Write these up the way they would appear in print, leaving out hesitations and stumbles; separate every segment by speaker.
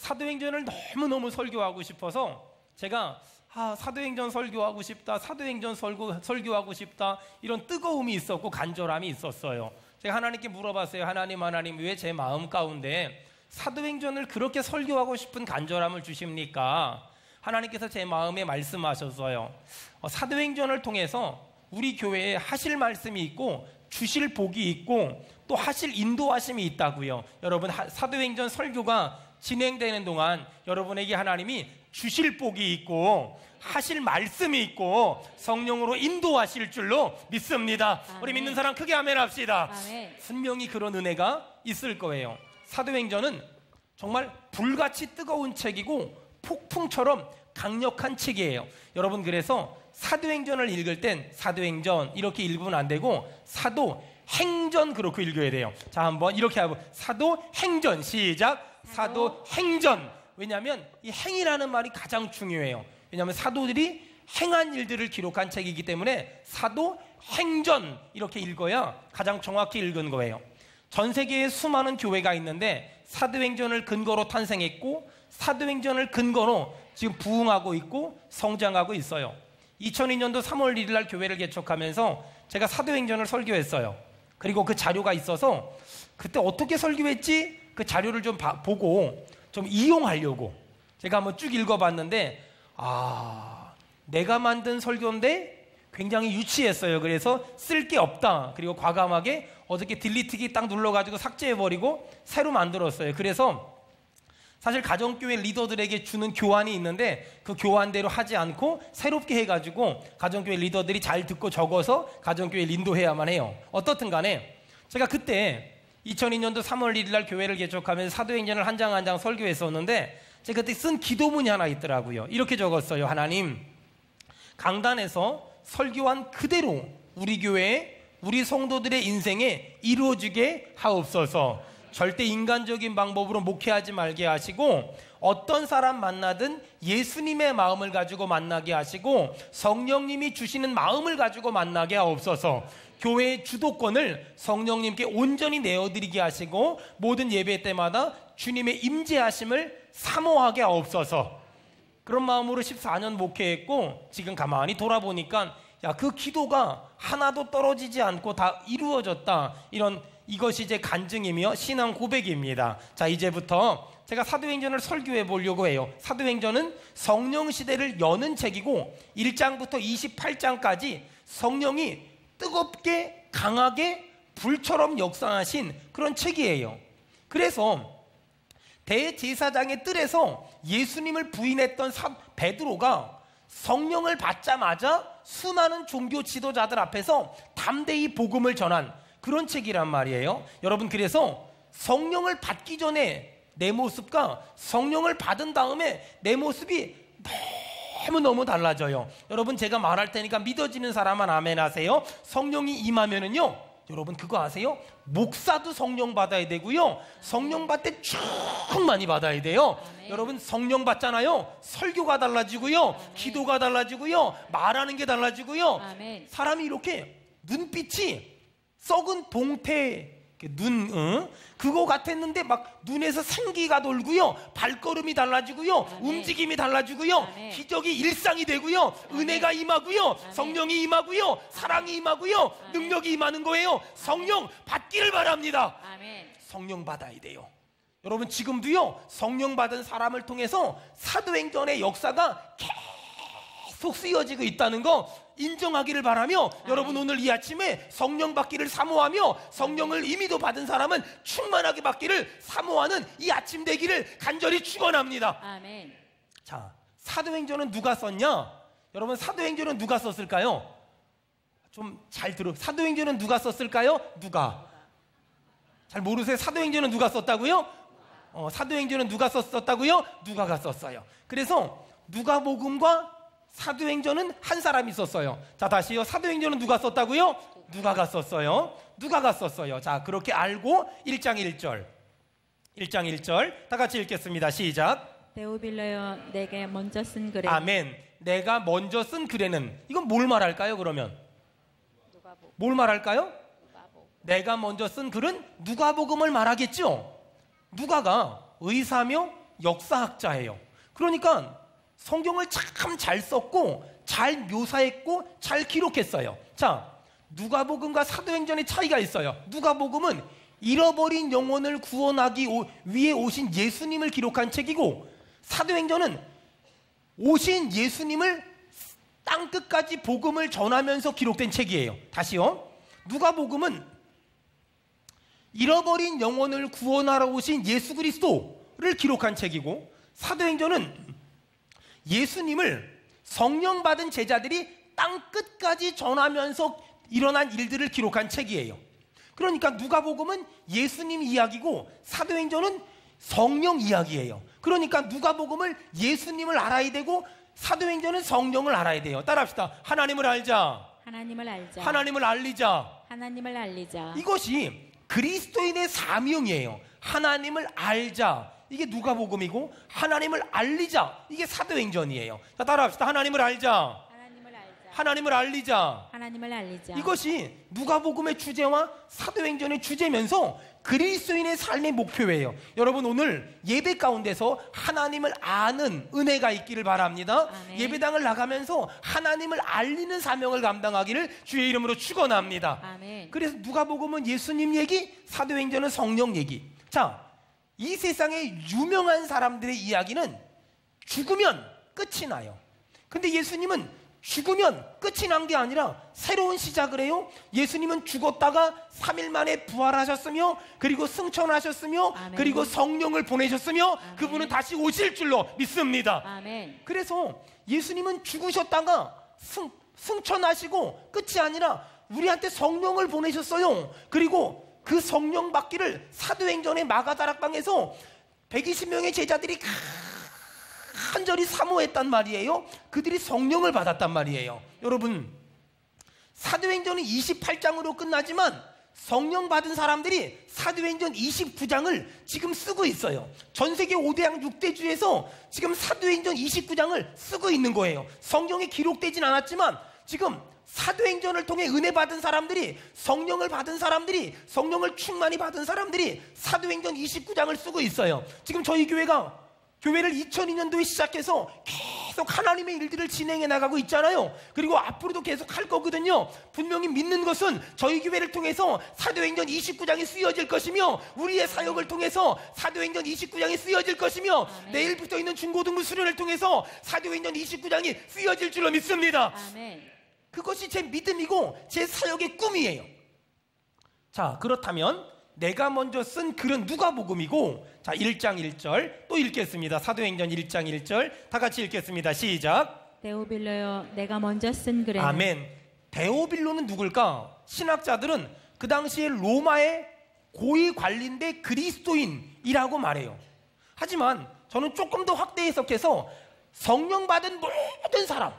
Speaker 1: 사도행전을 너무너무 설교하고 싶어서 제가 사도행전 설교하고 싶다, 사도행전 설교하고 싶다, 이런 뜨거움이 있었고 간절함이 있었어요. 제가 하나님께 물어봤어요. 하나님 왜 제 마음 가운데 사도행전을 그렇게 설교하고 싶은 간절함을 주십니까? 하나님께서 제 마음에 말씀하셨어요. 사도행전을 통해서 우리 교회에 하실 말씀이 있고 주실 복이 있고 또 하실 인도하심이 있다고요. 여러분, 사도행전 설교가 진행되는 동안 여러분에게 하나님이 주실 복이 있고 하실 말씀이 있고 성령으로 인도하실 줄로 믿습니다. 아멘. 우리 믿는 사람 크게 아멘 합시다. 아멘. 분명히 그런 은혜가 있을 거예요. 사도행전은 정말 불같이 뜨거운 책이고 폭풍처럼 강력한 책이에요. 여러분, 그래서 사도행전을 읽을 땐 사도행전 이렇게 읽으면 안 되고 사도행전 그렇게 읽어야 돼요. 자, 한번 이렇게 하고 사도행전 시작. 사도행전. 왜냐하면 이 행이라는 말이 가장 중요해요. 왜냐하면 사도들이 행한 일들을 기록한 책이기 때문에 사도행전 이렇게 읽어야 가장 정확히 읽은 거예요. 전 세계에 수많은 교회가 있는데 사도행전을 근거로 탄생했고 사도행전을 근거로 지금 부흥하고 있고 성장하고 있어요. 2002년도 3월 1일 날 교회를 개척하면서 제가 사도행전을 설교했어요. 그리고 그 자료가 있어서 그때 어떻게 설교했지? 그 자료를 좀 보고 좀 이용하려고 제가 한번 쭉 읽어봤는데 내가 만든 설교인데 굉장히 유치했어요. 그래서 쓸 게 없다. 그리고 과감하게 어저께 딜리트기 딱 눌러가지고 삭제해버리고 새로 만들었어요. 그래서 사실 가정교회 리더들에게 주는 교환이 있는데 그 교환대로 하지 않고 새롭게 해가지고 가정교회 리더들이 잘 듣고 적어서 가정교회 인도해야만 해요. 어떻든 간에 제가 그때 2002년도 3월 1일 날 교회를 개척하면서 사도행전을 한 장 한 장 설교했었는데 제가 그때 쓴 기도문이 하나 있더라고요. 이렇게 적었어요. 하나님, 강단에서 설교한 그대로 우리 교회에 우리 성도들의 인생에 이루어지게 하옵소서. 절대 인간적인 방법으로 목회하지 말게 하시고 어떤 사람 만나든 예수님의 마음을 가지고 만나게 하시고 성령님이 주시는 마음을 가지고 만나게 하옵소서. 교회의 주도권을 성령님께 온전히 내어드리게 하시고 모든 예배 때마다 주님의 임재하심을 사모하게 하옵소서. 그런 마음으로 14년 목회했고 지금 가만히 돌아보니까 그 기도가 하나도 떨어지지 않고 다 이루어졌다. 이것이 제 간증이며 신앙 고백입니다. 자, 이제부터 제가 사도행전을 설교해 보려고 해요. 사도행전은 성령 시대를 여는 책이고 1장부터 28장까지 성령이 뜨겁게 강하게 불처럼 역사하신 그런 책이에요. 그래서 대제사장의 뜰에서 예수님을 부인했던 베드로가 성령을 받자마자 수많은 종교 지도자들 앞에서 담대히 복음을 전한 그런 책이란 말이에요. 여러분, 그래서 성령을 받기 전에 내 모습과 성령을 받은 다음에 내 모습이 너무너무 달라져요. 여러분, 제가 말할 테니까 믿어지는 사람만 아멘 하세요. 성령이 임하면은요, 여러분 그거 아세요? 목사도 성령 받아야 되고요, 성령 받을 때 쭉 많이 받아야 돼요. 아멘. 여러분, 성령 받잖아요, 설교가 달라지고요, 아멘. 기도가 달라지고요, 말하는 게 달라지고요. 아멘. 사람이 이렇게 눈빛이 썩은 동태 그거 같았는데 막 눈에서 생기가 돌고요, 발걸음이 달라지고요, 아멘. 움직임이 달라지고요, 아멘. 기적이 일상이 되고요, 아멘. 은혜가 임하고요, 아멘. 성령이 임하고요, 사랑이 임하고요, 아멘. 능력이 임하는 거예요. 성령 받기를 바랍니다. 아멘. 성령 받아야 돼요. 여러분, 지금도요 성령 받은 사람을 통해서 사도행전의 역사가 계속 쓰여지고 있다는 거 인정하기를 바라며, 여러분 오늘 이 아침에 성령 받기를 사모하며 성령을 이미도 받은 사람은 충만하게 받기를 사모하는 이 아침 되기를 간절히 축원합니다. 아멘. 자, 사도행전은 누가 썼냐? 여러분, 사도행전은 누가 썼을까요? 좀 잘 들어. 사도행전은 누가 썼을까요? 누가? 잘 모르세요? 사도행전은 누가 썼다고요? 사도행전은 누가 썼다고요? 누가가 썼어요. 그래서 누가복음과 사도행전은 한 사람이 썼어요. 자, 다시요. 사도행전은 누가 썼다고요? 누가가 썼어요. 누가가 썼어요. 자, 그렇게 알고 1장 1절. 1장 1절 다 같이 읽겠습니다. 시작.
Speaker 2: 데오빌러여, 내게 먼저 쓴 글에.
Speaker 1: 아멘. 내가 먼저 쓴 글에는, 이건 뭘 말할까요? 그러면
Speaker 2: 누가복음.
Speaker 1: 뭘 말할까요?
Speaker 2: 누가복음.
Speaker 1: 내가 먼저 쓴 글은 누가복음을 말하겠죠. 누가가 의사며 역사학자예요. 그러니까 성경을 참 잘 썼고 잘 묘사했고 잘 기록했어요. 자, 누가복음과 사도행전의 차이가 있어요. 누가복음은 잃어버린 영혼을 구원하기 위해 오신 예수님을 기록한 책이고, 사도행전은 오신 예수님을 땅끝까지 복음을 전하면서 기록된 책이에요. 다시요. 누가복음은 잃어버린 영혼을 구원하러 오신 예수 그리스도를 기록한 책이고, 사도행전은 예수님을 성령 받은 제자들이 땅끝까지 전하면서 일어난 일들을 기록한 책이에요. 그러니까 누가복음은 예수님 이야기고 사도행전은 성령 이야기예요. 그러니까 누가복음을 예수님을 알아야 되고 사도행전은 성령을 알아야 돼요. 따라합시다. 하나님을 알자.
Speaker 2: 하나님을 알자.
Speaker 1: 하나님을 알리자.
Speaker 2: 하나님을 알리자.
Speaker 1: 이것이 그리스도인의 사명이에요. 하나님을 알자. 이게 누가복음이고, 하나님을 알리자. 이게 사도행전이에요. 자, 따라합시다. 하나님을 알자.
Speaker 2: 하나님을 알자.
Speaker 1: 하나님을 알리자.
Speaker 2: 하나님을 알리자.
Speaker 1: 이것이 누가복음의 주제와 사도행전의 주제면서 그리스도인의 삶의 목표예요. 여러분, 오늘 예배 가운데서 하나님을 아는 은혜가 있기를 바랍니다.
Speaker 2: 아멘.
Speaker 1: 예배당을 나가면서 하나님을 알리는 사명을 감당하기를 주의 이름으로 축원합니다.
Speaker 2: 아멘.
Speaker 1: 그래서 누가복음은 예수님 얘기, 사도행전은 성령 얘기. 자, 이 세상의 유명한 사람들의 이야기는 죽으면 끝이 나요. 근데 예수님은 죽으면 끝이 난 게 아니라 새로운 시작을 해요. 예수님은 죽었다가 3일 만에 부활하셨으며, 그리고 승천하셨으며,
Speaker 2: 아멘.
Speaker 1: 그리고 성령을 보내셨으며,
Speaker 2: 아멘.
Speaker 1: 그분은 다시 오실 줄로 믿습니다.
Speaker 2: 아멘.
Speaker 1: 그래서 예수님은 죽으셨다가 승천하시고 끝이 아니라 우리한테 성령을 보내셨어요. 그리고 그 성령 받기를 사도행전의 마가다락방에서 120명의 제자들이 간절히 사모했단 말이에요. 그들이 성령을 받았단 말이에요. 여러분, 사도행전은 28장으로 끝나지만 성령 받은 사람들이 사도행전 29장을 지금 쓰고 있어요. 전 세계 5대양 6대주에서 지금 사도행전 29장을 쓰고 있는 거예요. 성경에 기록되진 않았지만 지금 사도행전을 통해 은혜 받은 사람들이, 성령을 받은 사람들이, 성령을 충만히 받은 사람들이 사도행전 29장을 쓰고 있어요. 지금 저희 교회가 교회를 2002년도에 시작해서 계속 하나님의 일들을 진행해 나가고 있잖아요. 그리고 앞으로도 계속 할 거거든요. 분명히 믿는 것은 저희 교회를 통해서 사도행전 29장이 쓰여질 것이며, 우리의 사역을 통해서 사도행전 29장이 쓰여질 것이며,
Speaker 2: 아멘.
Speaker 1: 내일부터 있는 중고등부 수련을 통해서 사도행전 29장이 쓰여질 줄로 믿습니다.
Speaker 2: 아멘.
Speaker 1: 그것이 제 믿음이고 제 사역의 꿈이에요. 자, 그렇다면 내가 먼저 쓴 글은 누가복음이고, 자, 1장 1절 또 읽겠습니다. 사도행전 1장 1절 다 같이 읽겠습니다. 시작.
Speaker 2: 데오빌로여, 내가 먼저 쓴 글에는.
Speaker 1: 아멘. 데오빌로는 누굴까? 신학자들은 그 당시에 로마의 고위 관리인데 그리스도인이라고 말해요. 하지만 저는 조금 더 확대 해석해서 성령 받은 모든 사람,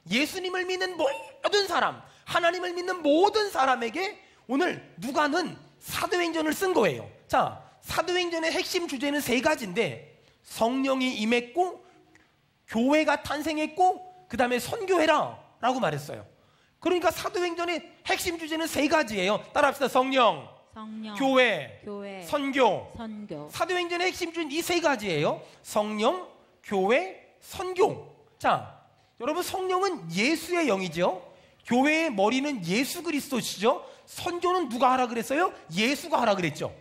Speaker 1: 예수님을 믿는 모든 사람, 하나님을 믿는 모든 사람에게 오늘 누가는 사도행전을 쓴 거예요. 자, 사도행전의 핵심 주제는 세 가지인데, 성령이 임했고, 교회가 탄생했고, 그 다음에 선교해라 라고 말했어요. 그러니까 사도행전의 핵심 주제는 세 가지예요. 따라합시다. 성령, 교회, 선교. 사도행전의 핵심 주제는 이 세 가지예요. 성령, 교회, 선교. 자, 여러분, 성령은 예수의 영이죠. 교회의 머리는 예수 그리스도시죠. 선교는 누가 하라 그랬어요? 예수가 하라 그랬죠.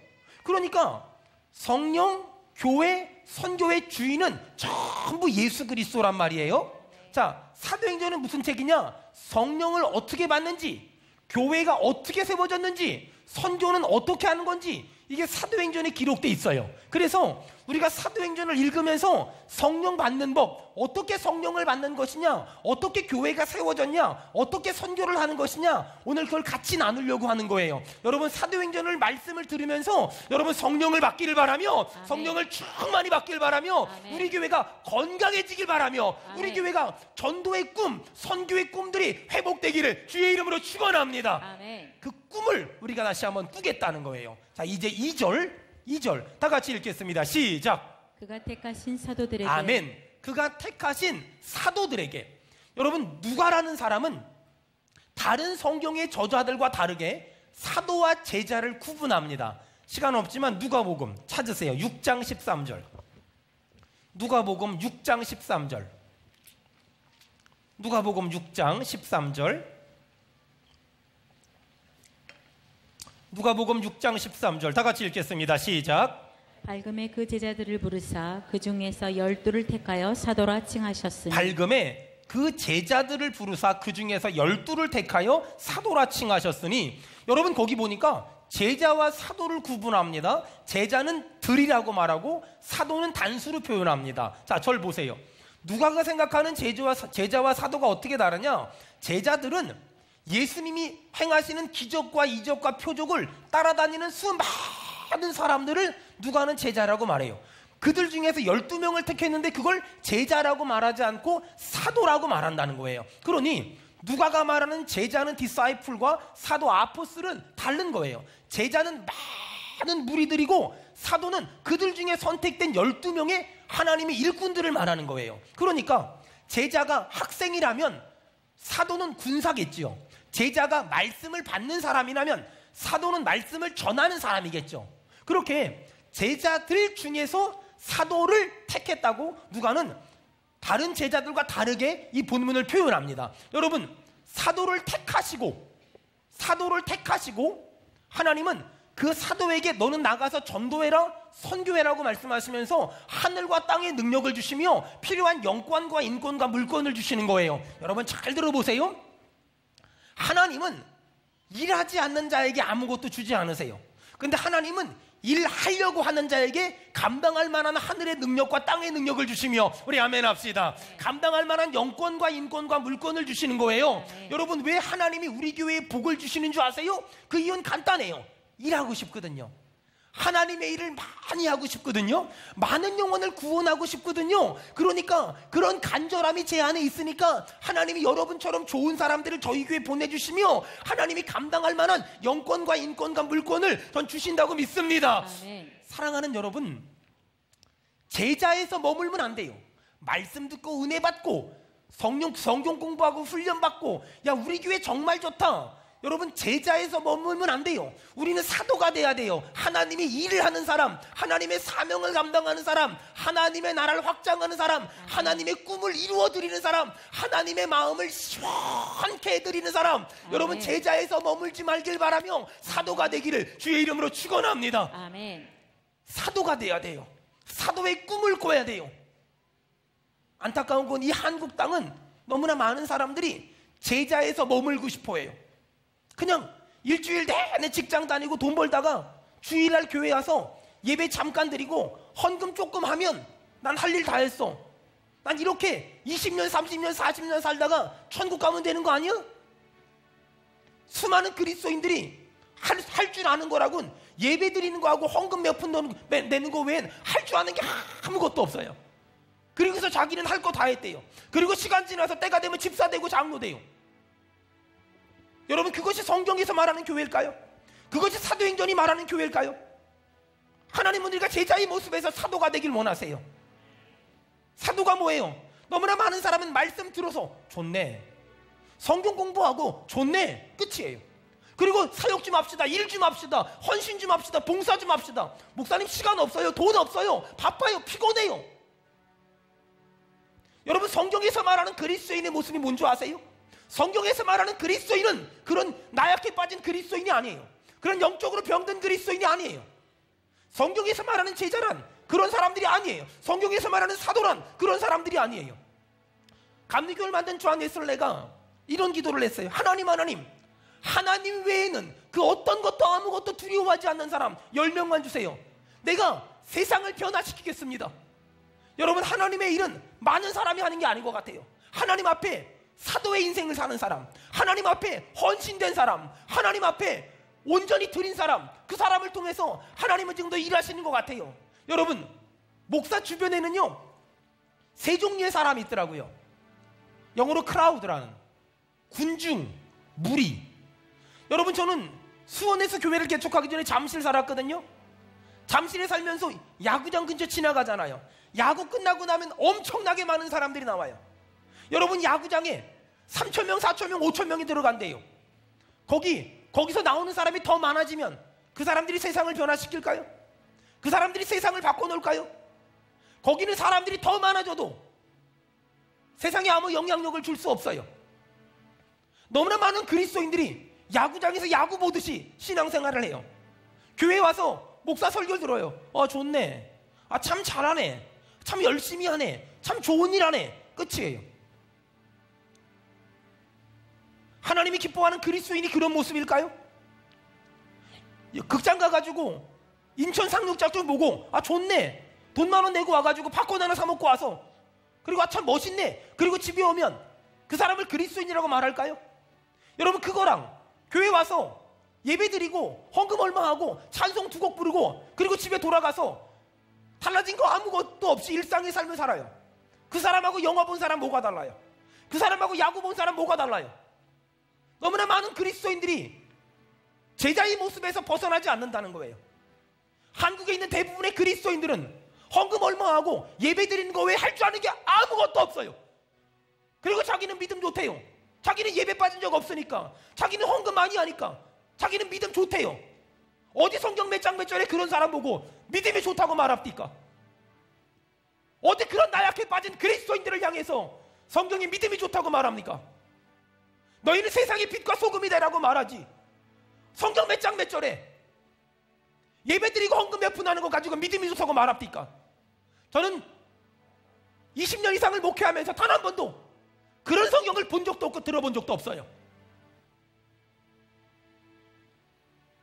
Speaker 1: 그러니까 성령, 교회, 선교의 주인은 전부 예수 그리스도란 말이에요. 자, 사도행전은 무슨 책이냐? 성령을 어떻게 받는지, 교회가 어떻게 세워졌는지, 선교는 어떻게 하는 건지, 이게 사도행전에 기록돼 있어요. 그래서 우리가 사도행전을 읽으면서 성령 받는 법, 어떻게 성령을 받는 것이냐, 어떻게 교회가 세워졌냐, 어떻게 선교를 하는 것이냐, 오늘 그걸 같이 나누려고 하는 거예요. 여러분, 사도행전을 말씀을 들으면서 여러분 성령을 받기를 바라며,
Speaker 2: 아멘.
Speaker 1: 성령을 충만히 받기를 바라며,
Speaker 2: 아멘.
Speaker 1: 우리 교회가 건강해지길 바라며,
Speaker 2: 아멘.
Speaker 1: 우리 교회가 전도의 꿈, 선교의 꿈들이 회복되기를 주의 이름으로 축원합니다.
Speaker 2: 아멘.
Speaker 1: 그 꿈을 우리가 다시 한번 꾸겠다는 거예요. 자, 이제 2절 다 같이 읽겠습니다. 시작.
Speaker 2: 그가 택하신 사도들에게.
Speaker 1: 아멘. 그가 택하신 사도들에게. 여러분, 누가라는 사람은 다른 성경의 저자들과 다르게 사도와 제자를 구분합니다. 시간 없지만 누가복음 찾으세요. 6장 13절. 누가복음 6장 13절. 누가복음 6장 13절. 누가복음 6장 13절 다 같이 읽겠습니다. 시작.
Speaker 2: 밝음에 그 제자들을 부르사 그 중에서 12를 택하여 사도라 칭하셨으니.
Speaker 1: 밝음에 그 제자들을 부르사 그 중에서 12를 택하여 사도라 칭하셨으니. 여러분 거기 보니까 제자와 사도를 구분합니다. 제자는 들이라고 말하고 사도는 단수로 표현합니다. 자, 절 보세요. 누가가 생각하는 제자와 사도가 어떻게 다르냐? 제자들은 예수님이 행하시는 기적과 이적과 표적을 따라다니는 수많은 사람들을 누가는 제자라고 말해요. 그들 중에서 12명을 택했는데 그걸 제자라고 말하지 않고 사도라고 말한다는 거예요. 그러니 누가가 말하는 제자는 디사이플과 사도 아포스는 다른 거예요. 제자는 많은 무리들이고 사도는 그들 중에 선택된 12명의 하나님의 일꾼들을 말하는 거예요. 그러니까 제자가 학생이라면 사도는 군사겠지요. 제자가 말씀을 받는 사람이라면 사도는 말씀을 전하는 사람이겠죠. 그렇게 제자들 중에서 사도를 택했다고 누가는 다른 제자들과 다르게 이 본문을 표현합니다. 여러분, 사도를 택하시고 하나님은 그 사도에게 너는 나가서 전도해라, 선교해라고 말씀하시면서 하늘과 땅의 능력을 주시며 필요한 영권과 인권과 물권을 주시는 거예요. 여러분 잘 들어보세요. 하나님은 일하지 않는 자에게 아무것도 주지 않으세요. 근데 하나님은 일하려고 하는 자에게 감당할 만한 하늘의 능력과 땅의 능력을 주시며, 우리 아멘 합시다. 감당할 만한 영권과 인권과 물권을 주시는 거예요. 여러분 왜 하나님이 우리 교회에 복을 주시는 줄 아세요? 그 이유는 간단해요. 일하고 싶거든요. 하나님의 일을 많이 하고 싶거든요. 많은 영혼을 구원하고 싶거든요. 그러니까 그런 간절함이 제 안에 있으니까 하나님이 여러분처럼 좋은 사람들을 저희 교회에 보내주시며 하나님이 감당할 만한 영권과 인권과 물권을 전 주신다고 믿습니다.
Speaker 2: 아멘.
Speaker 1: 사랑하는 여러분, 제자에서 머물면 안 돼요. 말씀 듣고 은혜 받고 성경 공부하고 훈련 받고, 야 우리 교회 정말 좋다. 여러분 제자에서 머물면 안 돼요. 우리는 사도가 돼야 돼요. 하나님이 일을 하는 사람, 하나님의 사명을 감당하는 사람, 하나님의 나라를 확장하는 사람, 하나님의 꿈을 이루어드리는 사람, 하나님의 마음을 시원케 해드리는 사람. 여러분 제자에서 머물지 말길 바라며 사도가 되기를 주의 이름으로 축원합니다.
Speaker 2: 아멘.
Speaker 1: 사도가 돼야 돼요. 사도의 꿈을 꿔야 돼요. 안타까운 건 이 한국 땅은 너무나 많은 사람들이 제자에서 머물고 싶어해요. 그냥 일주일 내내 직장 다니고 돈 벌다가 주일날 교회 와서 예배 잠깐 드리고 헌금 조금 하면 난 할 일 다 했어. 난 이렇게 20년, 30년, 40년 살다가 천국 가면 되는 거 아니야? 수많은 그리스도인들이 할 줄 아는 거라고는 예배 드리는 거하고 헌금 몇 푼 내는 거 외엔 할 줄 아는 게 아무것도 없어요. 그리고서 자기는 할 거 다 했대요. 그리고 시간 지나서 때가 되면 집사 되고 장로 돼요. 여러분 그것이 성경에서 말하는 교회일까요? 그것이 사도행전이 말하는 교회일까요? 하나님은 우리가 제자의 모습에서 사도가 되길 원하세요. 사도가 뭐예요? 너무나 많은 사람은 말씀 들어서 좋네, 성경 공부하고 좋네, 끝이에요. 그리고 사역 좀 합시다, 일 좀 합시다, 헌신 좀 합시다, 봉사 좀 합시다. 목사님 시간 없어요, 돈 없어요, 바빠요, 피곤해요. 여러분 성경에서 말하는 그리스도인의 모습이 뭔지 아세요? 성경에서 말하는 그리스도인은 그런 나약해 빠진 그리스도인이 아니에요. 그런 영적으로 병든 그리스도인이 아니에요. 성경에서 말하는 제자란 그런 사람들이 아니에요. 성경에서 말하는 사도란 그런 사람들이 아니에요. 감리교를 만든 조한 웨슬레가 이런 기도를 했어요. 하나님 외에는 그 어떤 것도 아무것도 두려워하지 않는 사람 10명만 주세요. 내가 세상을 변화시키겠습니다. 여러분 하나님의 일은 많은 사람이 하는 게 아닌 것 같아요. 하나님 앞에 사도의 인생을 사는 사람, 하나님 앞에 헌신된 사람, 하나님 앞에 온전히 드린 사람, 그 사람을 통해서 하나님은 지금도 일하시는 것 같아요. 여러분 목사 주변에는요 세 종류의 사람이 있더라고요. 영어로 크라우드라는, 군중, 무리. 여러분 저는 수원에서 교회를 개척하기 전에 잠실 살았거든요. 잠실에 살면서 야구장 근처 지나가잖아요. 야구 끝나고 나면 엄청나게 많은 사람들이 나와요. 여러분 야구장에 3,000명, 4,000명, 5,000명이 들어간대요. 거기서 나오는 사람이 더 많아지면 그 사람들이 세상을 변화시킬까요? 그 사람들이 세상을 바꿔놓을까요? 거기는 사람들이 더 많아져도 세상에 아무 영향력을 줄 수 없어요. 너무나 많은 그리스도인들이 야구장에서 야구 보듯이 신앙생활을 해요. 교회에 와서 목사 설교 들어요. 좋네. 참 잘하네. 참 열심히 하네. 참 좋은 일 하네. 끝이에요. 하나님이 기뻐하는 그리스도인이 그런 모습일까요? 극장 가가지고 인천 상륙작전 보고 좋네. 돈 10,000원 내고 와가지고 팝콘 하나 사 먹고 와서 그리고 참 멋있네. 그리고 집에 오면 그 사람을 그리스도인이라고 말할까요? 여러분, 그거랑 교회 와서 예배 드리고 헌금 얼마 하고 찬송 2곡 부르고 그리고 집에 돌아가서 달라진 거 아무것도 없이 일상의 삶을 살아요. 그 사람하고 영화 본 사람 뭐가 달라요? 그 사람하고 야구 본 사람 뭐가 달라요? 너무나 많은 그리스도인들이 제자의 모습에서 벗어나지 않는다는 거예요. 한국에 있는 대부분의 그리스도인들은 헌금 얼마 하고 예배 드리는 거 외에 할 줄 아는 게 아무것도 없어요. 그리고 자기는 믿음 좋대요. 자기는 예배 빠진 적 없으니까, 자기는 헌금 많이 하니까, 자기는 믿음 좋대요. 어디 성경 몇 장 몇 절에 그런 사람 보고 믿음이 좋다고 말합니까? 어디 그런 나약해 빠진 그리스도인들을 향해서 성경이 믿음이 좋다고 말합니까? 너희는 세상의 빛과 소금이 되라고 말하지, 성경 몇 장 몇 절에 예배드리고 헌금 몇 푼 하는 거 가지고 믿음이 좋다고 말합니까? 저는 20년 이상을 목회하면서 단 한 번도 그런 성경을 본 적도 없고 들어본 적도 없어요.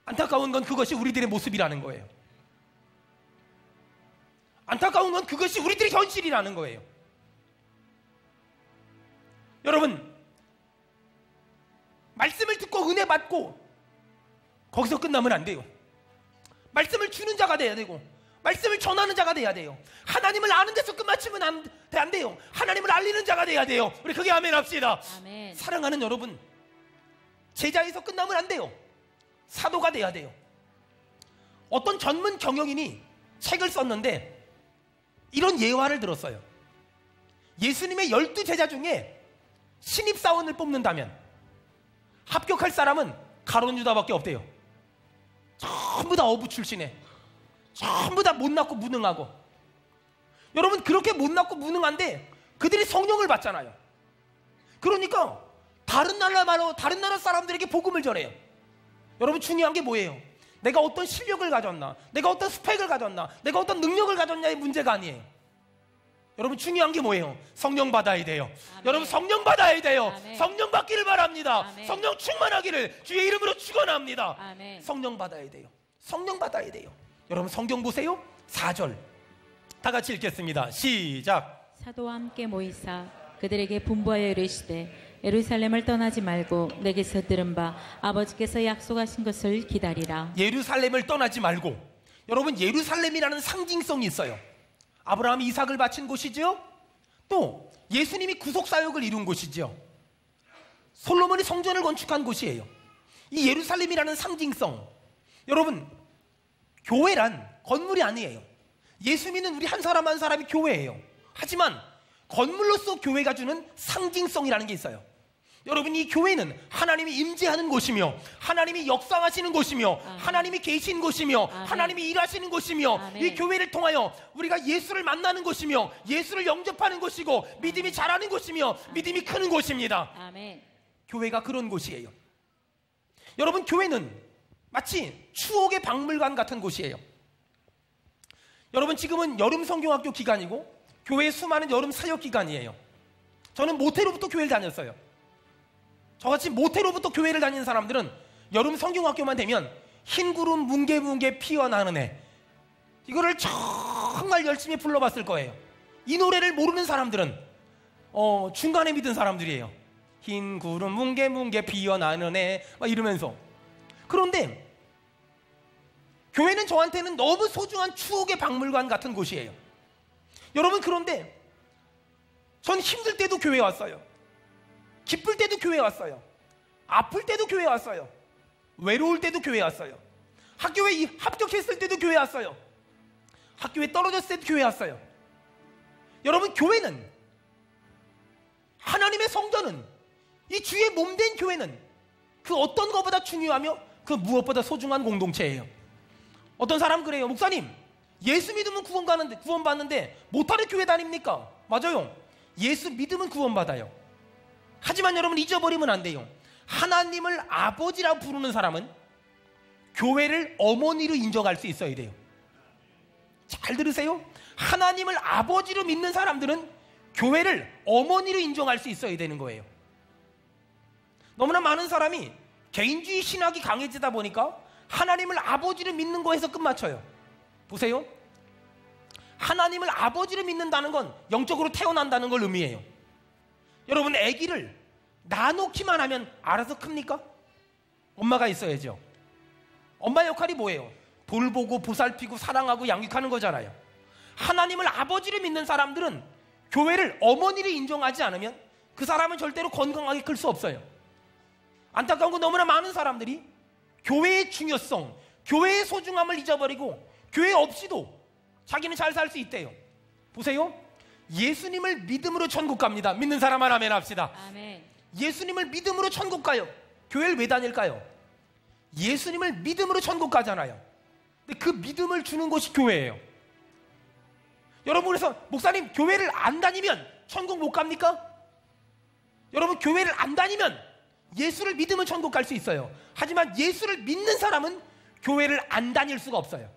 Speaker 1: 안타까운 건 그것이 우리들의 모습이라는 거예요. 안타까운 건 그것이 우리들의 현실이라는 거예요. 여러분, 말씀을 듣고 은혜 받고 거기서 끝나면 안 돼요. 말씀을 주는 자가 돼야 되고 말씀을 전하는 자가 돼야 돼요. 하나님을 아는 데서 끝마치면 안 돼요. 하나님을 알리는 자가 돼야 돼요. 우리 크게 아멘 합시다.
Speaker 2: 아멘.
Speaker 1: 사랑하는 여러분, 제자에서 끝나면 안 돼요. 사도가 돼야 돼요. 어떤 전문 경영인이 책을 썼는데 이런 예화를 들었어요. 예수님의 12제자 중에 신입사원을 뽑는다면 합격할 사람은 가룟 유다밖에 없대요. 전부 다 어부 출신에, 전부 다 못났고 무능하고. 여러분, 그렇게 못났고 무능한데 그들이 성령을 받잖아요. 그러니까 다른 나라 사람들에게 복음을 전해요. 여러분, 중요한 게 뭐예요? 내가 어떤 실력을 가졌나, 내가 어떤 스펙을 가졌나, 내가 어떤 능력을 가졌냐의 문제가 아니에요. 여러분, 중요한 게 뭐예요? 성령 받아야 돼요.
Speaker 2: 아멘.
Speaker 1: 여러분, 성령 받아야 돼요.
Speaker 2: 아멘.
Speaker 1: 성령 받기를 바랍니다.
Speaker 2: 아멘.
Speaker 1: 성령 충만하기를 주의 이름으로 축원합니다.
Speaker 2: 아멘.
Speaker 1: 성령 받아야 돼요. 성령 받아야 돼요. 여러분, 성경 보세요. 4절 다 같이 읽겠습니다. 시작.
Speaker 2: 사도와 함께 모이사 그들에게 분부하여 이르시되 예루살렘을 떠나지 말고 내게서 들은 바 아버지께서 약속하신 것을 기다리라.
Speaker 1: 예루살렘을 떠나지 말고. 여러분, 예루살렘이라는 상징성이 있어요. 아브라함이 이삭을 바친 곳이죠. 또 예수님이 구속사역을 이룬 곳이죠. 솔로몬이 성전을 건축한 곳이에요. 이 예루살렘이라는 상징성, 여러분, 교회란 건물이 아니에요. 예수 믿는 우리 한 사람 한 사람이 교회예요. 하지만 건물로서 교회가 주는 상징성이라는 게 있어요. 여러분, 이 교회는 하나님이 임재하는 곳이며 하나님이 역사하시는 곳이며
Speaker 2: 아멘.
Speaker 1: 하나님이 계신 곳이며
Speaker 2: 아멘.
Speaker 1: 하나님이 일하시는 곳이며
Speaker 2: 아멘.
Speaker 1: 이 교회를 통하여 우리가 예수를 만나는 곳이며 예수를 영접하는 곳이고 믿음이 자라는 곳이며 믿음이 크는 곳입니다.
Speaker 2: 아멘.
Speaker 1: 교회가 그런 곳이에요. 여러분, 교회는 마치 추억의 박물관 같은 곳이에요. 여러분, 지금은 여름 성경학교 기간이고 교회의 수많은 여름 사역 기간이에요. 저는 모태로부터 교회를 다녔어요. 저같이 모태로부터 교회를 다니는 사람들은 여름 성경학교만 되면 흰 구름 뭉게뭉게 피어나는 애, 이거를 정말 열심히 불러봤을 거예요. 이 노래를 모르는 사람들은 중간에 믿은 사람들이에요. 흰 구름 뭉게뭉게 피어나는 애 막 이러면서. 그런데 교회는 저한테는 너무 소중한 추억의 박물관 같은 곳이에요. 여러분, 그런데 전 힘들 때도 교회 왔어요. 기쁠 때도 교회 왔어요. 아플 때도 교회 왔어요. 외로울 때도 교회 왔어요. 학교에 합격했을 때도 교회 왔어요. 학교에 떨어졌을 때도 교회 왔어요. 여러분, 교회는, 하나님의 성전은, 이 주의 몸된 교회는 그 어떤 것보다 중요하며 그 무엇보다 소중한 공동체예요. 어떤 사람 그래요. 목사님, 예수 믿으면 구원받는데 못하는 교회 다닙니까? 맞아요. 예수 믿으면 구원받아요. 하지만 여러분 잊어버리면 안 돼요. 하나님을 아버지라고 부르는 사람은 교회를 어머니로 인정할 수 있어야 돼요. 잘 들으세요. 하나님을 아버지로 믿는 사람들은 교회를 어머니로 인정할 수 있어야 되는 거예요. 너무나 많은 사람이 개인주의 신학이 강해지다 보니까 하나님을 아버지로 믿는 거에서 끝마쳐요. 보세요. 하나님을 아버지로 믿는다는 건 영적으로 태어난다는 걸 의미해요. 여러분, 아기를 낳아놓기만 하면 알아서 큽니까? 엄마가 있어야죠. 엄마 역할이 뭐예요? 돌보고 보살피고 사랑하고 양육하는 거잖아요. 하나님을 아버지로 믿는 사람들은 교회를 어머니로 인정하지 않으면 그 사람은 절대로 건강하게 클 수 없어요. 안타까운 건 너무나 많은 사람들이 교회의 중요성, 교회의 소중함을 잊어버리고 교회 없이도 자기는 잘 살 수 있대요. 보세요. 예수님을 믿음으로 천국 갑니다. 믿는 사람 하나 아멘 합시다.
Speaker 2: 아멘.
Speaker 1: 예수님을 믿음으로 천국 가요. 교회를 왜 다닐까요? 예수님을 믿음으로 천국 가잖아요. 근데 그 믿음을 주는 것이 교회예요. 여러분, 그래서 목사님 교회를 안 다니면 천국 못 갑니까? 여러분, 교회를 안 다니면 예수를 믿으면 천국 갈 수 있어요. 하지만 예수를 믿는 사람은 교회를 안 다닐 수가 없어요.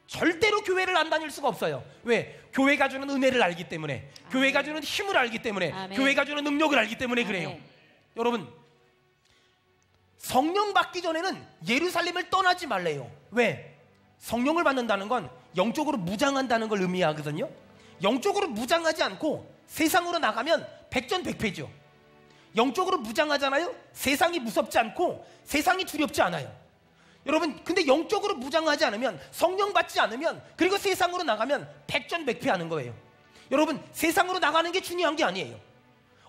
Speaker 1: 절대로 교회를 안 다닐 수가 없어요. 왜? 교회가 주는 은혜를 알기 때문에, 교회가 주는 힘을 알기 때문에,
Speaker 2: 아멘.
Speaker 1: 교회가 주는 능력을 알기 때문에 그래요.
Speaker 2: 아멘.
Speaker 1: 여러분, 성령 받기 전에는 예루살렘을 떠나지 말래요. 왜? 성령을 받는다는 건 영적으로 무장한다는 걸 의미하거든요. 영적으로 무장하지 않고 세상으로 나가면 백전백패죠. 영적으로 무장하잖아요. 세상이 무섭지 않고 세상이 두렵지 않아요. 여러분, 근데 영적으로 무장하지 않으면, 성령 받지 않으면, 그리고 세상으로 나가면 백전백패하는 거예요. 여러분, 세상으로 나가는 게 중요한 게 아니에요.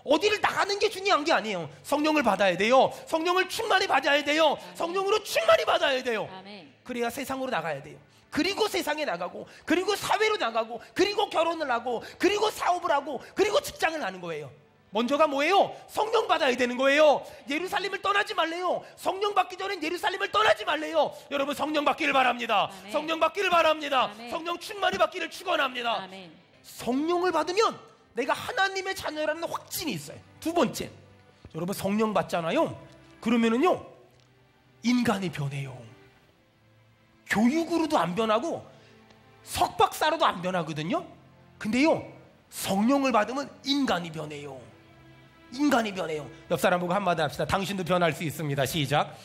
Speaker 1: 어디를 나가는 게 중요한 게 아니에요. 성령을 받아야 돼요. 성령을 충만히 받아야 돼요. 성령으로 충만히 받아야 돼요.
Speaker 2: 아멘.
Speaker 1: 그래야 세상으로 나가야 돼요. 그리고 세상에 나가고, 그리고 사회로 나가고, 그리고 결혼을 하고, 그리고 사업을 하고, 그리고 직장을 하는 거예요. 먼저가 뭐예요? 성령 받아야 되는 거예요. 예루살렘을 떠나지 말래요. 성령 받기 전엔 예루살렘을 떠나지 말래요. 여러분, 성령 받기를 바랍니다.
Speaker 2: 아멘.
Speaker 1: 성령 받기를 바랍니다.
Speaker 2: 아멘.
Speaker 1: 성령 충만히 받기를 축원합니다.
Speaker 2: 아멘.
Speaker 1: 성령을 받으면 내가 하나님의 자녀라는 확신이 있어요. 두 번째, 여러분, 성령 받잖아요. 그러면은요, 인간이 변해요. 교육으로도 안 변하고 석박사로도 안 변하거든요. 근데요, 성령을 받으면 인간이 변해요. 인간이 변해요. 옆 사람 보고 한마디 합시다. 당신도 변할 수 있습니다. 시작.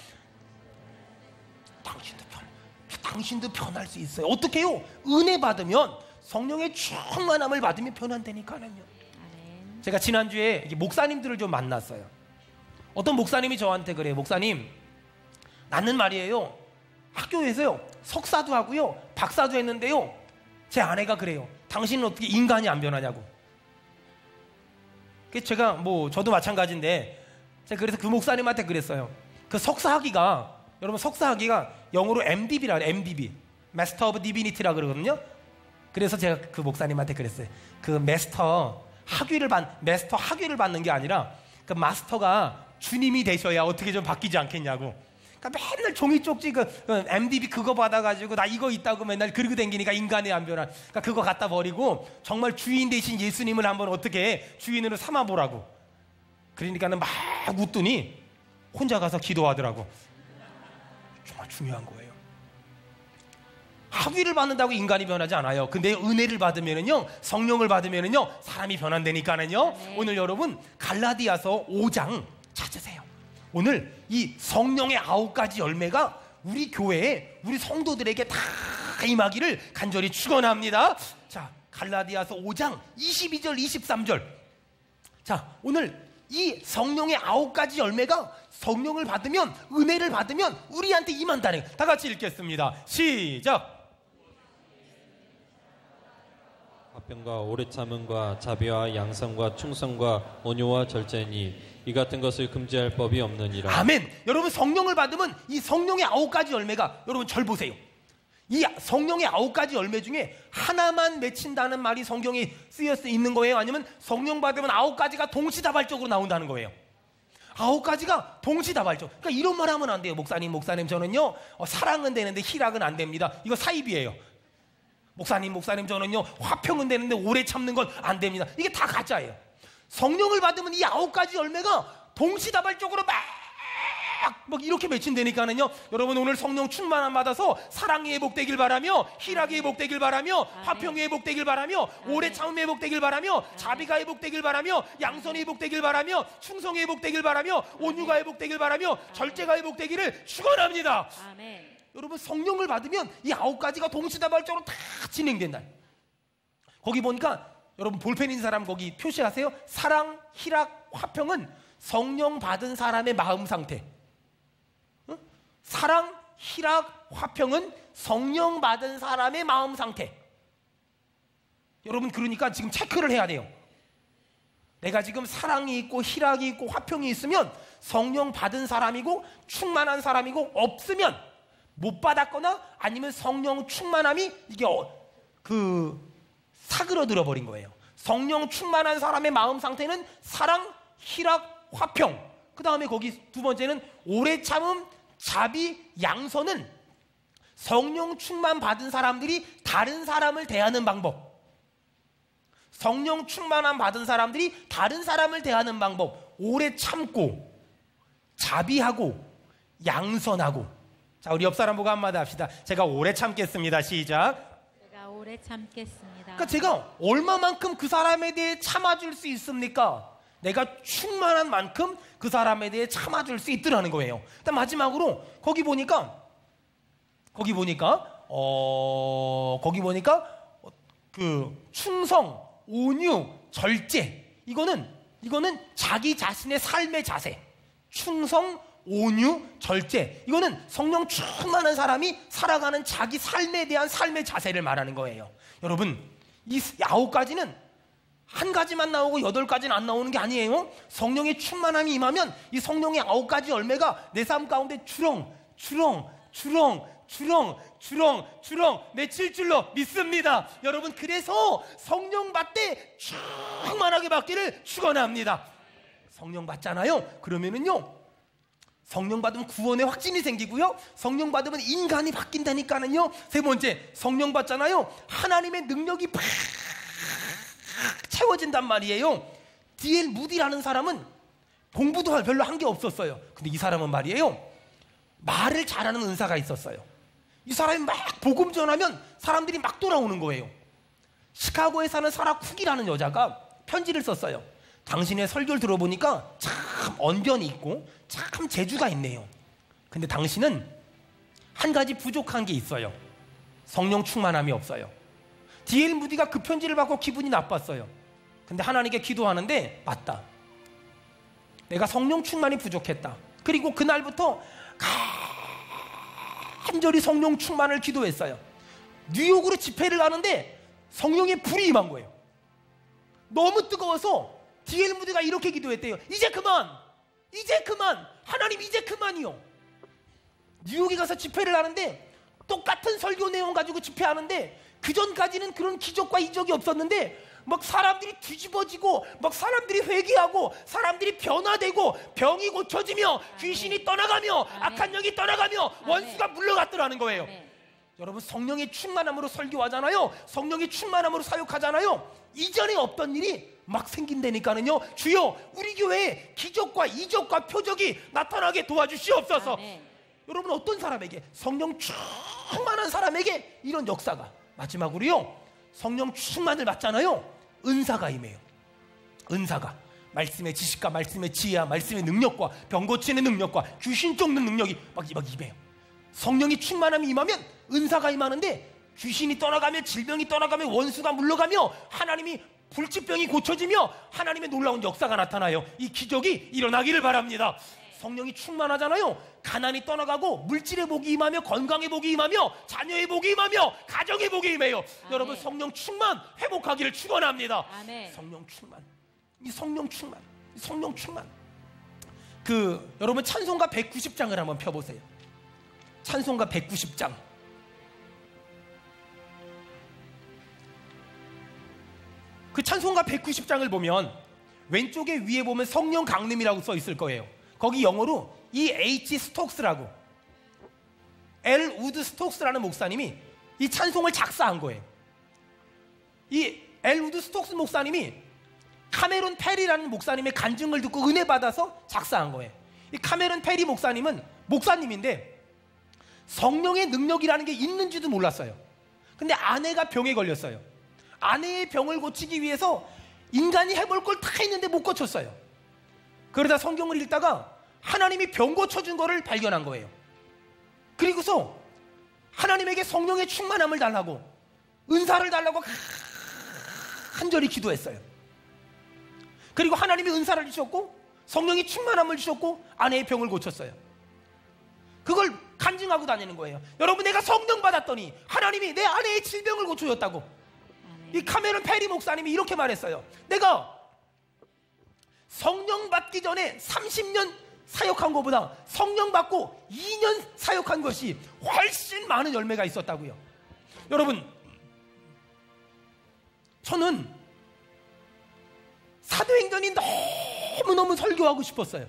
Speaker 1: 당신도 변할 수 있어요. 어떻게 해요? 은혜 받으면, 성령의 충만함을 받으면 변한다니까요.
Speaker 2: 아멘.
Speaker 1: 제가 지난주에 목사님들을 좀 만났어요. 어떤 목사님이 저한테 그래요. 목사님, 나는 말이에요, 학교에서요 석사도 하고요 박사도 했는데요, 제 아내가 그래요. 당신은 어떻게 인간이 안 변하냐고. 제가 저도 마찬가지인데, 제가 그래서 그 목사님한테 그랬어요. 그 석사학위가, 여러분, 석사학위가 영어로 MDB라 그래요. MDB, Master of Divinity라 그러거든요. 그래서 제가 그 목사님한테 그랬어요. 그 마스터 학위를 받는 게 아니라 그 마스터가 주님이 되셔야 어떻게 좀 바뀌지 않겠냐고. 그러니까 맨날 종이 쪽지 그 MDB 그거 받아가지고 나 이거 있다고 맨날 그러고 댕기니까 인간이 안 변한. 그러니까 그거 갖다 버리고 정말 주인 대신 예수님을 한번 어떻게 주인으로 삼아보라고. 그러니까는 막 웃더니 혼자 가서 기도하더라고. 정말 중요한 거예요. 학위를 받는다고 인간이 변하지 않아요. 근데 은혜를 받으면은요, 성령을 받으면은요, 사람이 변한다니까는요.
Speaker 2: 네.
Speaker 1: 오늘 여러분 갈라디아서 5장 찾으세요. 오늘 이 성령의 9가지 열매가 우리 교회에, 우리 성도들에게 다 임하기를 간절히 축원합니다. 자, 갈라디아서 5장 22절 23절. 자, 오늘 이 성령의 9가지 열매가 성령을 받으면, 은혜를 받으면 우리한테 임한다는, 다 같이 읽겠습니다. 시작.
Speaker 3: 화평과 오래 참음과 자비와 양성과 충성과 온유와 절제니 이 같은 것을 금지할 법이 없느니라.
Speaker 1: 아멘. 여러분, 성령을 받으면 이 성령의 9가지 열매가, 여러분 절 보세요. 이 성령의 9가지 열매 중에 하나만 맺힌다는 말이 성경에 쓰여져 있는 거예요? 아니면 성령 받으면 9가지가 동시다발적으로 나온다는 거예요? 9가지가 동시다발적. 그러니까 이런 말 하면 안 돼요. 목사님 저는요 사랑은 되는데 희락은 안 됩니다. 이거 사입이에요. 목사님 저는요 화평은 되는데 오래 참는 건 안 됩니다. 이게 다 가짜예요. 성령을 받으면 이 9가지 열매가 동시다발적으로 막 이렇게 맺힌다니까는요. 여러분 오늘 성령 충만함 받아서 사랑이 회복되길 바라며, 희락이 회복되길 바라며, 화평이 회복되길 바라며, 오래 참음이 회복되길 바라며, 자비가 회복되길 바라며, 양선이 회복되길 바라며, 충성이 회복되길 바라며, 온유가 회복되길 바라며, 절제가 회복되기를 축원합니다.
Speaker 2: 아멘.
Speaker 1: 여러분 성령을 받으면 이 9가지가 동시다발적으로 다 진행된다. 거기 보니까 여러분 볼펜 있는 사람 거기 표시하세요. 사랑, 희락, 화평은 성령 받은 사람의 마음 상태. 사랑, 희락, 화평은 성령 받은 사람의 마음 상태. 여러분 그러니까 지금 체크를 해야 돼요. 내가 지금 사랑이 있고 희락이 있고 화평이 있으면 성령 받은 사람이고 충만한 사람이고, 없으면 못 받았거나 아니면 성령 충만함이 이게 사그러들어 버린 거예요. 성령 충만한 사람의 마음 상태는 사랑, 희락, 화평. 그 다음에 거기 두 번째는 오래 참음, 자비, 양선은 성령 충만 받은 사람들이 다른 사람을 대하는 방법. 성령 충만함 받은 사람들이 다른 사람을 대하는 방법. 오래 참고, 자비하고, 양선하고. 자, 우리 옆 사람 보고 한마디 합시다. 제가 오래 참겠습니다. 시작.
Speaker 2: 제가 오래 참겠습니다.
Speaker 1: 그러니까 제가 얼마만큼 그 사람에 대해 참아줄 수 있습니까? 내가 충만한 만큼 그 사람에 대해 참아줄 수 있더라는 거예요. 일단 마지막으로 거기 보니까 그 충성, 온유, 절제, 이거는 자기 자신의 삶의 자세. 충성, 온유, 절제, 이거는 성령 충만한 사람이 살아가는 자기 삶에 대한 삶의 자세를 말하는 거예요. 여러분 이 9가지는 한 가지만 나오고 8가지는 안 나오는 게 아니에요. 성령의 충만함이 임하면 이 성령의 9가지 열매가 내 삶 가운데 주렁 맺힐 줄로 믿습니다. 여러분 그래서 성령 받되 충만하게 받기를 축원합니다. 성령 받잖아요. 그러면은요 성령 받으면 구원의 확신이 생기고요, 성령 받으면 인간이 바뀐다니까는요. 세 번째, 성령 받잖아요. 하나님의 능력이 팍 채워진단 말이에요. D.L. 무디라는 사람은 공부도 별로 한 게 없었어요. 근데 이 사람은 말이에요, 말을 잘하는 은사가 있었어요. 이 사람이 막 복음 전하면 사람들이 막 돌아오는 거예요. 시카고에 사는 사라 쿡이라는 여자가 편지를 썼어요. 당신의 설교를 들어보니까 참 언변이 있고 참 재주가 있네요. 근데 당신은 한 가지 부족한 게 있어요. 성령 충만함이 없어요. D.L. 무디가 그 편지를 받고 기분이 나빴어요. 근데 하나님께 기도하는데, 맞다, 내가 성령 충만이 부족했다. 그리고 그날부터 간절히 성령 충만을 기도했어요. 뉴욕으로 집회를 가는데 성령의 불이 임한 거예요. 너무 뜨거워서 D.L. 무디가 이렇게 기도했대요. 이제 그만, 하나님 이제 그만이요. 뉴욕에 가서 집회를 하는데 똑같은 설교 내용 가지고 집회하는데, 그 전까지는 그런 기적과 이적이 없었는데 막 사람들이 뒤집어지고, 막 사람들이 회개하고, 사람들이 변화되고, 병이 고쳐지며, 귀신이 떠나가며, 악한 영이 떠나가며, 원수가 물러갔더라는 거예요. 여러분 성령의 충만함으로 설교하잖아요. 성령의 충만함으로 사역하잖아요. 이전에 없던 일이 막 생긴다니까는요. 주여 우리 교회에 기적과 이적과 표적이 나타나게 도와주시옵소서. 여러분 어떤 사람에게, 성령 충만한 사람에게 이런 역사가. 마지막으로요, 성령 충만을 받잖아요. 은사가 임해요. 은사가 말씀의 지식과 말씀의 지혜와 말씀의 능력과 병 고치는 능력과 귀신 쫓는 능력이 막 임해요. 성령이 충만함이 임하면 은사가 임하는데, 귀신이 떠나가며, 질병이 떠나가며, 원수가 물러가며, 하나님이 불치병이 고쳐지며 하나님의 놀라운 역사가 나타나요. 이 기적이 일어나기를 바랍니다. 성령이 충만하잖아요. 가난이 떠나가고, 물질의 복이 임하며, 건강의 복이 임하며, 자녀의 복이 임하며, 가정의 복이 임해요. 아멘. 여러분 성령 충만 회복하기를 축원합니다. 아멘. 성령 충만, 이 성령 충만. 여러분 찬송가 190장을 한번 펴보세요. 찬송가 190장. 그 찬송가 190장을 보면 왼쪽에 위에 보면 성령 강림이라고 써 있을 거예요. 거기 영어로 E.H. 스톡스라고, L. 우드 스톡스라는 목사님이 이 찬송을 작사한 거예요. 이 엘우드 스톡스 목사님이 카메론 페리라는 목사님의 간증을 듣고 은혜 받아서 작사한 거예요. 이 카메론 페리 목사님은 목사님인데 성령의 능력이라는 게 있는지도 몰랐어요. 근데 아내가 병에 걸렸어요. 아내의 병을 고치기 위해서 인간이 해볼 걸 다 했는데 못 고쳤어요. 그러다 성경을 읽다가 하나님이 병 고쳐준 거를 발견한 거예요. 그리고서 하나님에게 성령의 충만함을 달라고, 은사를 달라고 간절히 기도했어요. 그리고 하나님이 은사를 주셨고 성령이 충만함을 주셨고 아내의 병을 고쳤어요. 그걸 간증하고 다니는 거예요. 여러분, 내가 성령 받았더니 하나님이 내 아내의 질병을 고쳐줬다고. 이 카메론 페리 목사님이 이렇게 말했어요. 내가 성령 받기 전에 30년 사역한 것보다 성령 받고 2년 사역한 것이 훨씬 많은 열매가 있었다고요. 여러분, 저는 사도행전이 너무너무 설교하고 싶었어요.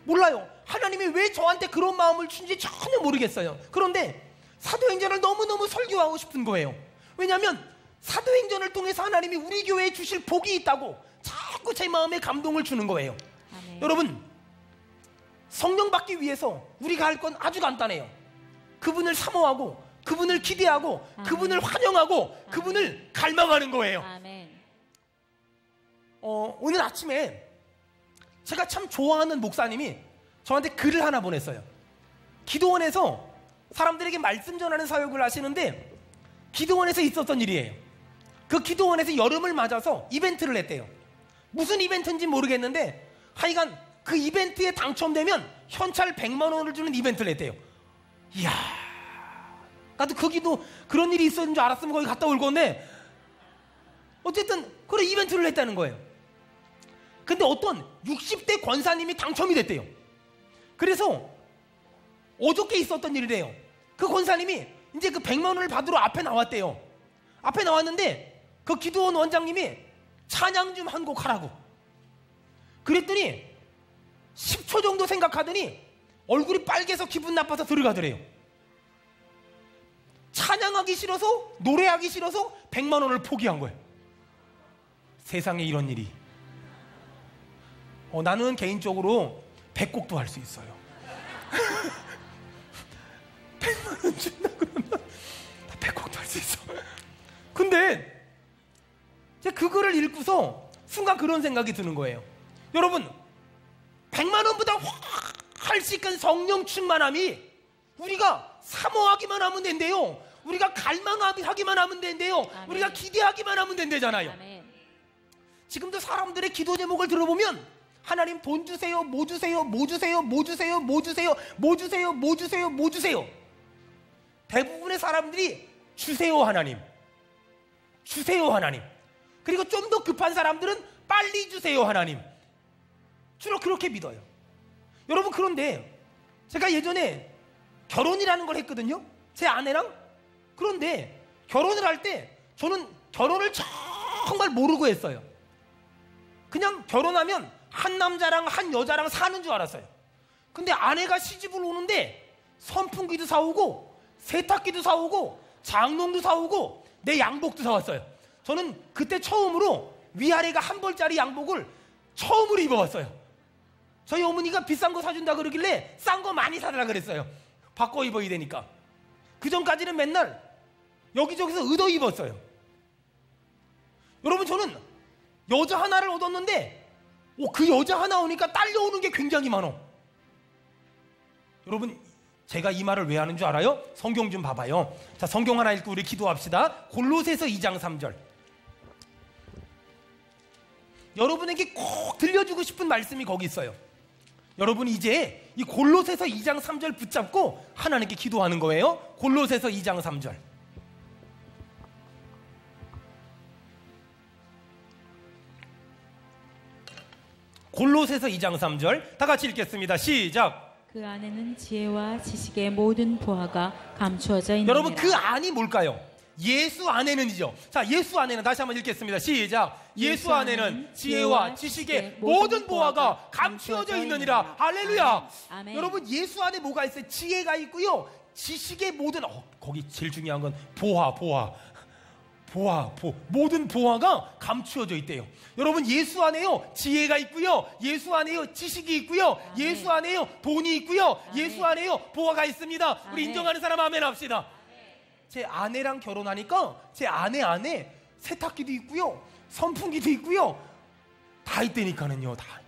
Speaker 1: 몰라요. 하나님이 왜 저한테 그런 마음을 주는지 전혀 모르겠어요. 그런데 사도행전을 너무너무 설교하고 싶은 거예요. 왜냐하면 사도행전을 통해서 하나님이 우리 교회에 주실 복이 있다고 자꾸 제 마음에 감동을 주는 거예요. 아멘. 여러분, 성령 받기 위해서 우리가 할 건 아주 간단해요. 그분을 사모하고 그분을 기대하고 아멘. 그분을 환영하고 아멘. 그분을 갈망하는 거예요. 아멘. 오늘 아침에 제가 참 좋아하는 목사님이 저한테 글을 하나 보냈어요. 기도원에서 사람들에게 말씀 전하는 사역을 하시는데 기도원에서 있었던 일이에요. 그 기도원에서 여름을 맞아서 이벤트를 했대요. 무슨 이벤트인지 모르겠는데 하여간 그 이벤트에 당첨되면 현찰 100만 원을 주는 이벤트를 했대요. 이야, 나도 그 기도 그런 일이 있었는 줄 알았으면 거기 갔다 올 건데 어쨌든 그런 이벤트를 했다는 거예요. 근데 어떤 60대 권사님이 당첨이 됐대요. 그래서 어저께 있었던 일이래요. 그 권사님이 이제 그 100만 원을 받으러 앞에 나왔대요. 앞에 나왔는데 그 기도원 원장님이 찬양 좀 한 곡 하라고. 그랬더니 10초 정도 생각하더니 얼굴이 빨개서 기분 나빠서 들어가더래요. 찬양하기 싫어서, 노래하기 싫어서 100만 원을 포기한 거예요. 세상에 이런 일이. 나는 개인적으로 100곡도 할 수 있어요. 100만 원 준다 그러면 나 100곡도 할 수 있어. 근데 제가 그거를 읽고서 순간 그런 생각이 드는 거예요. 여러분, 100만 원보다 훨씬 큰 성령 충만함이 우리가 사모하기만 하면 된대요. 우리가 갈망하기만 하면 된대요. 아멘. 우리가 기대하기만 하면 된대잖아요. 아멘. 지금도 사람들의 기도 제목을 들어보면 하나님 돈 주세요, 뭐 주세요, 뭐 주세요, 뭐 주세요, 뭐 주세요, 뭐 주세요, 뭐 주세요, 뭐 주세요. 대부분의 사람들이 주세요 하나님, 주세요 하나님. 그리고 좀 더 급한 사람들은 빨리 주세요 하나님. 주로 그렇게 믿어요. 여러분, 그런데 제가 예전에 결혼이라는 걸 했거든요, 제 아내랑. 그런데 결혼을 할 때 저는 결혼을 정말 모르고 했어요. 그냥 결혼하면 한 남자랑 한 여자랑 사는 줄 알았어요. 근데 아내가 시집을 오는데 선풍기도 사오고 세탁기도 사오고 장롱도 사오고 내 양복도 사왔어요. 저는 그때 처음으로 위아래가 한 벌짜리 양복을 처음으로 입어봤어요. 저희 어머니가 비싼 거 사준다 그러길래 싼 거 많이 사달라 그랬어요. 바꿔 입어야 되니까. 그 전까지는 맨날 여기저기서 얻어 입었어요. 여러분, 저는 여자 하나를 얻었는데 그 여자 하나 오니까 딸려오는 게 굉장히 많어. 여러분, 제가 이 말을 왜 하는 줄 알아요? 성경 좀 봐봐요. 자, 성경 하나 읽고 우리 기도합시다. 골로새서 2장 3절. 여러분에게 꼭 들려주고 싶은 말씀이 거기 있어요. 여러분, 이제 이 골로새서 2장 3절 붙잡고 하나님께 기도하는 거예요. 골로새서 2장 3절. 골로새서 2장 3절 다 같이 읽겠습니다. 시작.
Speaker 2: 그 안에는 지혜와 지식의 모든 보화가 감추어져 있느니라.
Speaker 1: 여러분, 그 안이 뭘까요? 예수 안에는이죠. 자, 예수 안에는 다시 한번 읽겠습니다. 시작. 예수 안에는 지혜와 지식의 모든 보화가 감추어져 있느니라. 할렐루야. 아멘. 여러분, 예수 안에 뭐가 있어요? 지혜가 있고요, 지식의 모든 거기 제일 중요한 건 보화. 모든 보화가 감추어져 있대요. 여러분, 예수 안에요 지혜가 있고요, 예수 안에요 지식이 있고요,
Speaker 2: 아멘.
Speaker 1: 예수 안에요 돈이 있고요,
Speaker 2: 아멘.
Speaker 1: 예수 안에요 보화가 있습니다. 우리
Speaker 2: 아멘.
Speaker 1: 인정하는 사람 아멘 합시다. 제 아내랑 결혼하니까 제 아내 안에 세탁기도 있고요, 선풍기도 있고요, 다 있다니까는요. 다.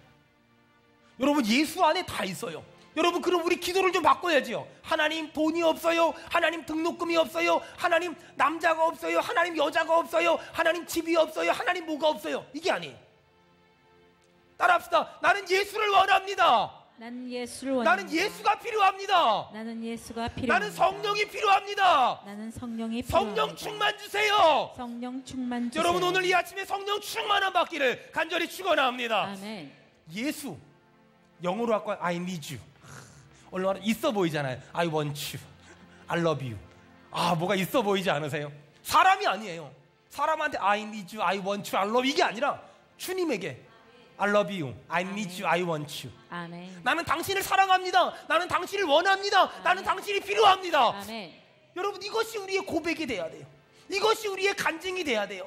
Speaker 1: 여러분, 예수 안에 다 있어요. 여러분, 그럼 우리 기도를 좀 바꿔야지요. 하나님, 돈이 없어요. 하나님, 등록금이 없어요. 하나님, 남자가 없어요. 하나님, 여자가 없어요. 하나님, 집이 없어요. 하나님, 뭐가 없어요. 이게 아니에요. 따라합시다. 나는 예수를 원합니다.
Speaker 2: 나는 예수를 원합니다.
Speaker 1: 나는 예수가 필요합니다.
Speaker 2: 나는 예수가 필요합니다.
Speaker 1: 나는 성령이 필요합니다.
Speaker 2: 나는 성령이 필요합니다.
Speaker 1: 성령 충만 주세요.
Speaker 2: 성령 충만 주세요.
Speaker 1: 여러분, 오늘 이 아침에 성령 충만함 받기를 간절히 축원합니다.
Speaker 2: 아멘.
Speaker 1: 예수, 영어로 할거 I need you. 얼마나 있어 보이잖아요. I want you, I love you. 뭐가 있어 보이지 않으세요? 사람이 아니에요. 사람한테 I need you, I want you, I love you 이게 아니라 주님에게 I love you, I need you, I want you.
Speaker 2: 아멘.
Speaker 1: 나는 당신을 사랑합니다. 나는 당신을 원합니다. 나는 당신이 필요합니다.
Speaker 2: 아멘.
Speaker 1: 여러분, 이것이 우리의 고백이 돼야 돼요. 이것이 우리의 간증이 돼야 돼요.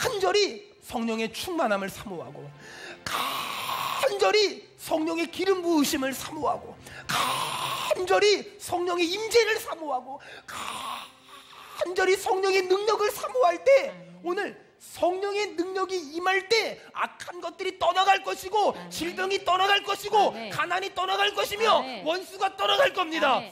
Speaker 1: 간절히 성령의 충만함을 사모하고, 간절히 성령의 기름 부으심을 사모하고, 간절히 성령의 임재를 사모하고, 간절히 성령의 능력을 사모할 때, 오늘 성령의 능력이 임할 때 악한 것들이 떠나갈 것이고, 질병이 떠나갈 것이고, 가난이 떠나갈 것이며, 원수가 떠나갈 겁니다.